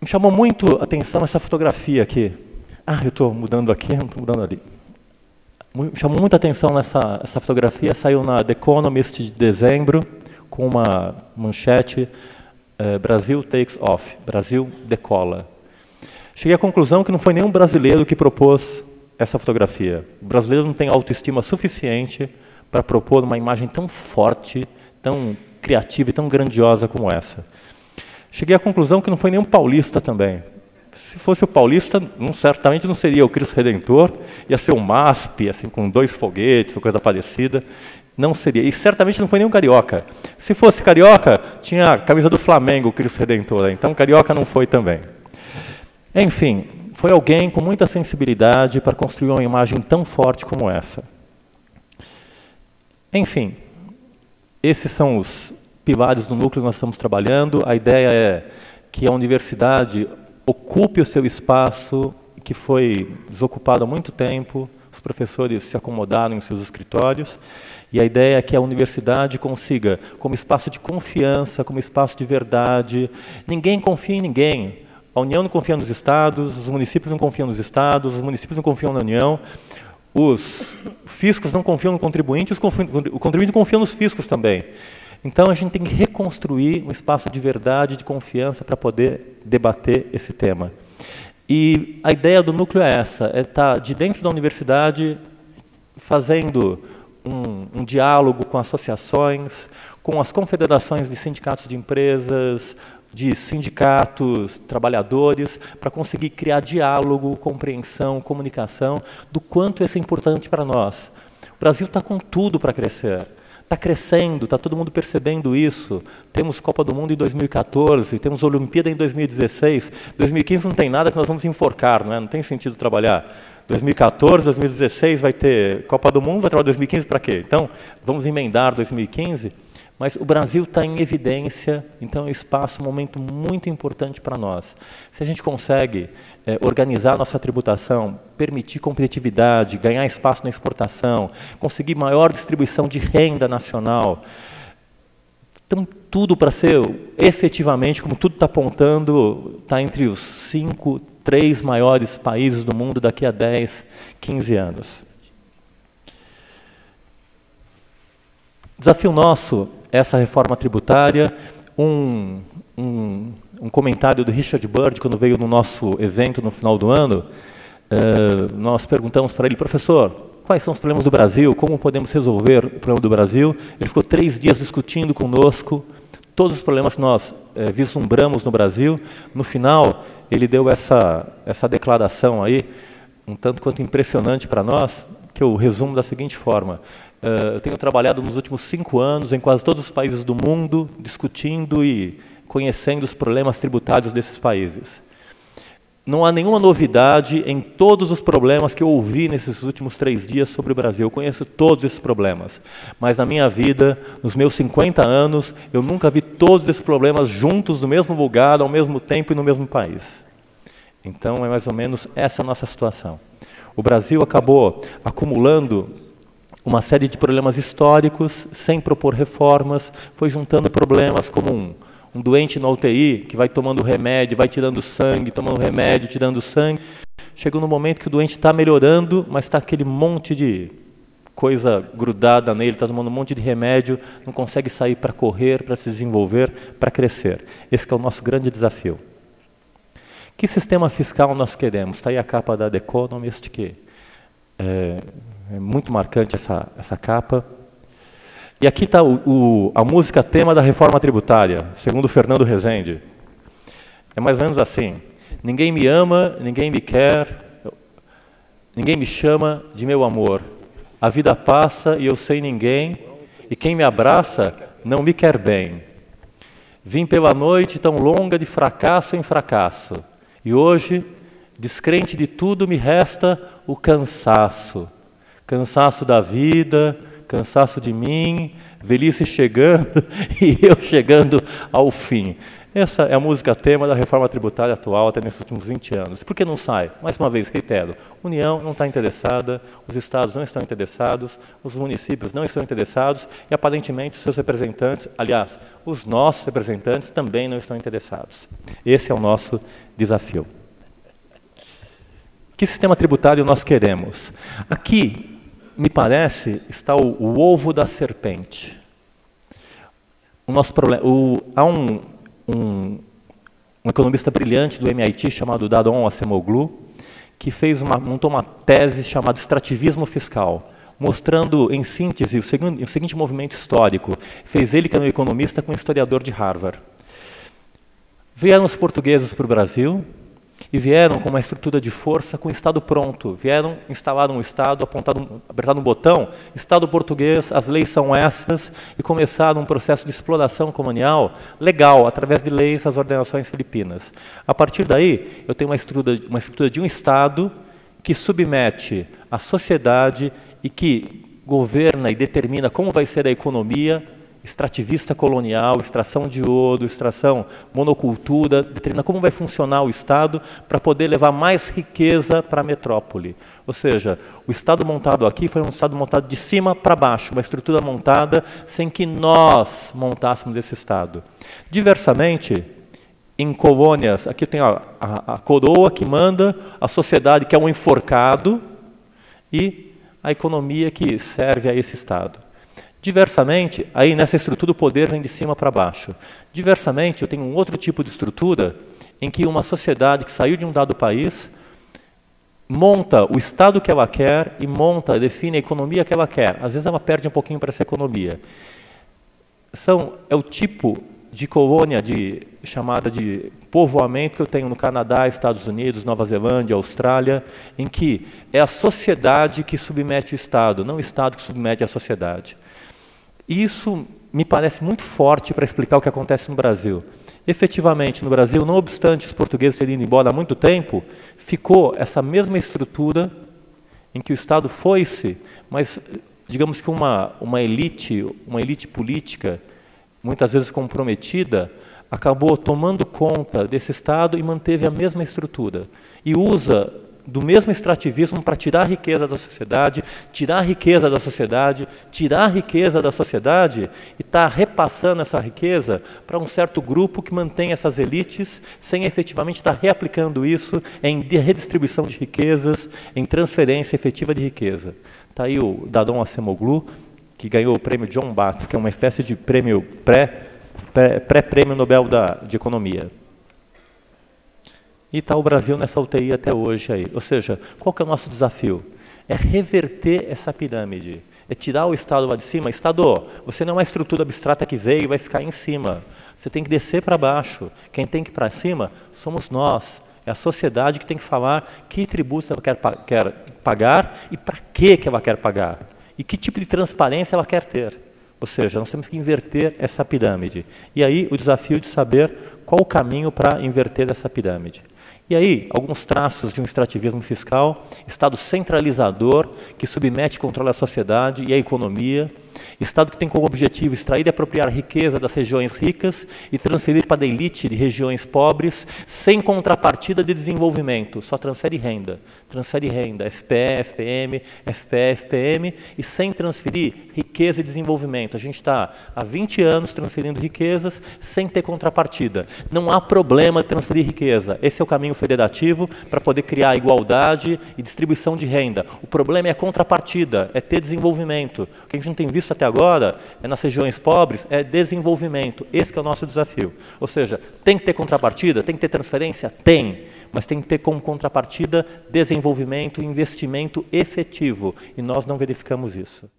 chamou muito a atenção essa fotografia aqui. Ah, eu estou mudando aqui, não estou mudando ali. Chamou muita atenção essa fotografia, saiu na The Economist de dezembro, com uma manchete, Brasil takes off, Brasil decola. Cheguei à conclusão que não foi nenhum brasileiro que propôs essa fotografia. O brasileiro não tem autoestima suficiente para propor uma imagem tão forte, tão criativa e tão grandiosa como essa. Cheguei à conclusão que não foi nenhum paulista também. Se fosse o paulista, certamente não seria o Cristo Redentor, ia ser um MASP, assim, com 2 foguetes, ou coisa parecida. Não seria. E certamente não foi nenhum carioca. Se fosse carioca, tinha a camisa do Flamengo, o Cristo Redentor. Então, carioca não foi também. Enfim, foi alguém com muita sensibilidade para construir uma imagem tão forte como essa. Enfim, esses são os pilares do núcleo que nós estamos trabalhando. A ideia é que a universidade ocupe o seu espaço, que foi desocupado há muito tempo, os professores se acomodaram em seus escritórios, e a ideia é que a universidade consiga, como espaço de confiança, como espaço de verdade, ninguém confia em ninguém. A União não confia nos estados, os municípios não confiam nos estados, os municípios não confiam na União, os fiscos não confiam no contribuinte, o contribuinte confia nos fiscos também. Então, a gente tem que reconstruir um espaço de verdade, de confiança, para poder debater esse tema. E a ideia do núcleo é essa, é estar de dentro da universidade fazendo um diálogo com associações, com as confederações de sindicatos de empresas, de sindicatos, trabalhadores, para conseguir criar diálogo, compreensão, comunicação, do quanto isso é importante para nós. O Brasil está com tudo para crescer. Está crescendo, está todo mundo percebendo isso. Temos Copa do Mundo em 2014, temos Olimpíada em 2016. 2015 não tem nada que nós vamos enforcar, não é? Não tem sentido trabalhar. 2014, 2016 vai ter Copa do Mundo, vai trabalhar 2015 para quê? Então, vamos emendar 2015. Mas o Brasil está em evidência, então é um espaço, um momento muito importante para nós. Se a gente consegue organizar nossa tributação, permitir competitividade, ganhar espaço na exportação, conseguir maior distribuição de renda nacional, então tudo para ser efetivamente, como tudo está apontando, está entre os 3 maiores países do mundo daqui a 10, 15 anos. Desafio nosso, essa reforma tributária, um comentário do Richard Bird, quando veio no nosso evento no final do ano, nós perguntamos para ele, professor, quais são os problemas do Brasil, como podemos resolver o problema do Brasil? Ele ficou 3 dias discutindo conosco todos os problemas que nós vislumbramos no Brasil. No final, ele deu essa declaração aí, um tanto quanto impressionante para nós, que eu resumo da seguinte forma. Eu tenho trabalhado nos últimos 5 anos em quase todos os países do mundo, discutindo e conhecendo os problemas tributários desses países. Não há nenhuma novidade em todos os problemas que eu ouvi nesses últimos 3 dias sobre o Brasil. Eu conheço todos esses problemas. Mas na minha vida, nos meus 50 anos, eu nunca vi todos esses problemas juntos no mesmo lugar, ao mesmo tempo e no mesmo país. Então, é mais ou menos essa a nossa situação. O Brasil acabou acumulando uma série de problemas históricos, sem propor reformas, foi juntando problemas como um doente na UTI, que vai tomando remédio, vai tirando sangue, tomando remédio, tirando sangue. Chegou no momento que o doente está melhorando, mas está aquele monte de coisa grudada nele, está tomando um monte de remédio, não consegue sair para correr, para se desenvolver, para crescer. Esse que é o nosso grande desafio. Que sistema fiscal nós queremos? Está aí a capa da The Economist, que é muito marcante essa capa. E aqui está a música tema da reforma tributária, segundo Fernando Rezende. É mais ou menos assim. Ninguém me ama, ninguém me quer, ninguém me chama de meu amor. A vida passa e eu sei ninguém, e quem me abraça não me quer bem. Vim pela noite tão longa de fracasso em fracasso, e hoje, descrente de tudo, me resta o cansaço. Cansaço da vida, cansaço de mim, velhice chegando e eu chegando ao fim. Essa é a música tema da reforma tributária atual até nesses últimos 20 anos. Por que não sai? Mais uma vez, reitero, a União não está interessada, os estados não estão interessados, os municípios não estão interessados e, aparentemente, os seus representantes, aliás, os nossos representantes também não estão interessados. Esse é o nosso desafio. Que sistema tributário nós queremos? Aqui, me parece, está o ovo da serpente. O nosso problema, há um economista brilhante do MIT chamado Daron Acemoglu, que montou uma tese chamada extrativismo fiscal, mostrando em síntese o seguinte movimento histórico. Fez ele, que é um economista, com um historiador de Harvard. Vieram os portugueses para o Brasil e vieram com uma estrutura de força com o Estado pronto. Vieram, instalaram um Estado, apertaram um botão, Estado português, as leis são essas, e começaram um processo de exploração colonial legal, através de leis, as ordenações filipinas. A partir daí, eu tenho uma estrutura de um Estado que submete a sociedade e que governa e determina como vai ser a economia, extrativista colonial, extração de ouro, extração monocultura, determina como vai funcionar o Estado para poder levar mais riqueza para a metrópole. Ou seja, o Estado montado aqui foi um Estado montado de cima para baixo, uma estrutura montada sem que nós montássemos esse Estado. Diversamente, em colônias, aqui tem a coroa que manda, a sociedade que é um enforcado e a economia que serve a esse Estado. Diversamente, aí nessa estrutura o poder vem de cima para baixo. Diversamente, eu tenho um outro tipo de estrutura em que uma sociedade que saiu de um dado país monta o Estado que ela quer e define a economia que ela quer. Às vezes ela perde um pouquinho para essa economia. É o tipo de colônia chamada de povoamento que eu tenho no Canadá, Estados Unidos, Nova Zelândia, Austrália, em que é a sociedade que submete o Estado, não o Estado que submete a sociedade. Isso me parece muito forte para explicar o que acontece no Brasil. Efetivamente, no Brasil, não obstante os portugueses terem ido embora há muito tempo, ficou essa mesma estrutura em que o Estado foi-se, mas digamos que uma elite política, muitas vezes comprometida, acabou tomando conta desse Estado e manteve a mesma estrutura. E usa do mesmo extrativismo para tirar a riqueza da sociedade, tirar a riqueza da sociedade, tirar a riqueza da sociedade e está repassando essa riqueza para um certo grupo que mantém essas elites sem efetivamente estar reaplicando isso em redistribuição de riquezas, em transferência efetiva de riqueza. Está aí o Daron Acemoglu, que ganhou o prêmio John Batts, que é uma espécie de prêmio pré-prêmio Nobel de Economia. E está o Brasil nessa UTI até hoje aí. Ou seja, qual que é o nosso desafio? É reverter essa pirâmide. É tirar o Estado lá de cima. Estado, você não é uma estrutura abstrata que veio e vai ficar em cima. Você tem que descer para baixo. Quem tem que ir para cima somos nós. É a sociedade que tem que falar que tributos ela quer pagar e para que ela quer pagar. E que tipo de transparência ela quer ter. Ou seja, nós temos que inverter essa pirâmide. E aí o desafio de saber qual o caminho para inverter essa pirâmide. E aí, alguns traços de um extrativismo fiscal, Estado centralizador, que submete e controla a sociedade e a economia, Estado que tem como objetivo extrair e apropriar a riqueza das regiões ricas e transferir para a elite de regiões pobres, sem contrapartida de desenvolvimento, só transfere renda, FPE, FPM, FPE, FPM, e sem transferir riqueza e desenvolvimento. A gente está há 20 anos transferindo riquezas sem ter contrapartida. Não há problema de transferir riqueza. Esse é o caminho federativo para poder criar igualdade e distribuição de renda. O problema é a contrapartida, é ter desenvolvimento. O que a gente não tem visto até agora é nas regiões pobres, é desenvolvimento. Esse que é o nosso desafio. Ou seja, tem que ter contrapartida, tem que ter transferência? Tem. Mas tem que ter como contrapartida desenvolvimento, investimento efetivo. E nós não verificamos isso.